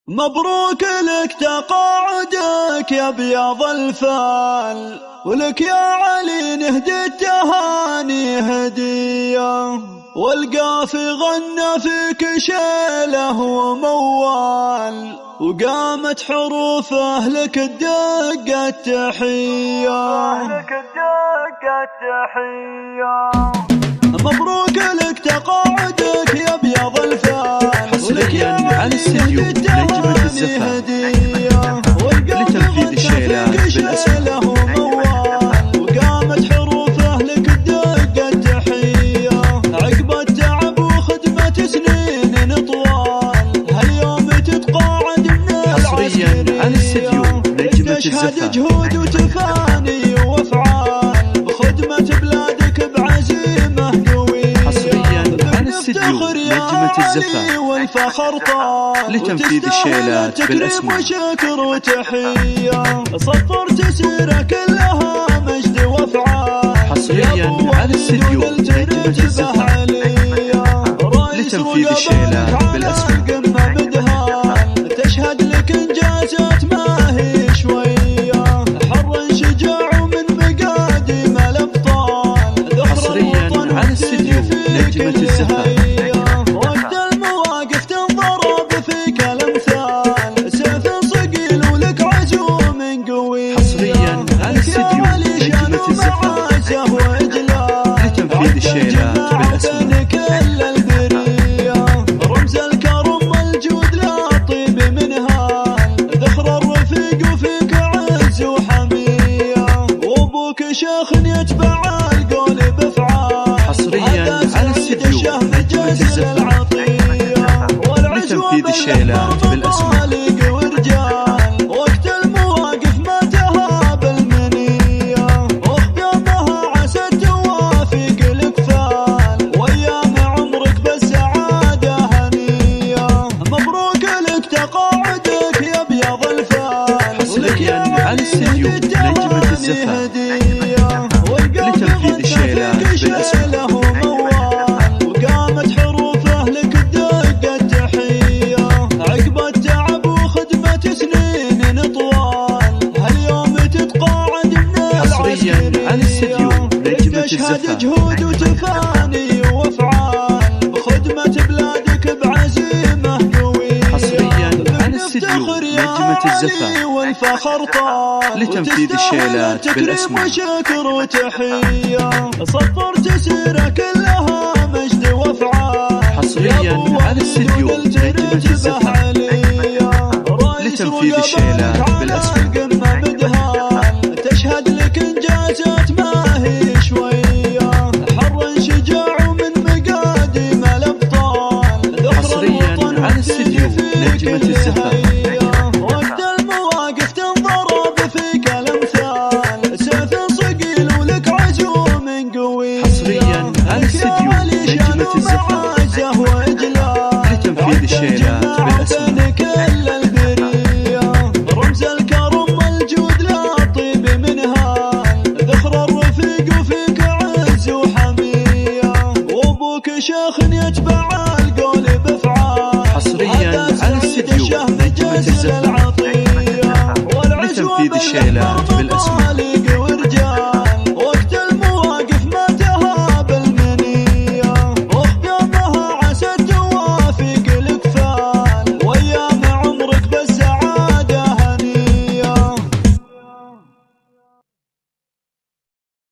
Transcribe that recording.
مبروك لك تقاعدك يا بياض الفال، ولك يا علي نهدي التهاني هدية، والقافي غنى فيك شيله وموال، وقامت حروفه لك الدقة التحية. مبروك لك تقاعدك يا بياض الفال، حصريا على استديو نجمة الزفاف لتنفيذ الشيلات بالأسماء. وقامت حروفه لك الدقة التحية، عقب التعب وخدمة سنين طوال، هاليوم تتقاعد من حصريا على استديو نجمة الزفاف، جهود وتفاني وافعال بخدمة بلادك بعزيمة قوية. حصريا على استديو نجمة الزفاف والفخر طال لتنفيذ الشيلات بالأسماء. وشكر وتحية، سطرت سيرة كلها مجد وافعال. حصريا على استديو نجمة الزفاف لتنفيذ الشيلات بالأسماء. تشهد لك انجازات ما هي شوية، حر شجاع من مقادم الابطال. حصريا على استديو نجمة الزفاف لتنفيذ الشيلات بالأسماء. رمز الكرم والجود لا طيب منها، ذخر الرفيق وفيك عز وحمية، وابوك شيخ يتبع القول بافعال. حصريا على استديو نجمة الزفاف لتنفيذ الشيلات بالأسماء. على استديو نجمة الزفاف لتنفيذ الشيلات بالأسماء. وقامت حروفه لك الدقة التحية، عقب التعب وخدمة سنين طوال، هاليوم تتقاعد من حصريا على استديو نجمة الزفاف جهود وتفاني وافعال بخدمة بلادك بعزيمة قوية. حصريا على استديو نجمة الزفاف والفخر طال لتنفيذ الشيلات بالأسماء. وشكر وتحية، سطرت سيرة كلها مجد وافعال. حصريا على استديو نجمة الزفاف لتنفيذ الشيلات بالأسماء. تشهد لك انجازات ما هي شوية، حر شجاع من مقادم الابطال. حصريا على استديو نجمة الزفاف على استديو نجمة الزفاف لتنفيذ الشيلات بالأسماء. رمز الكرم والجود لا طيب منها، ذخر الرفيق وفيك عز وحمية، وابوك شيخ يتبع القول بافعال. حصريا على استديو نجمة الزفاف لتنفيذ الشيلات بالأسماء.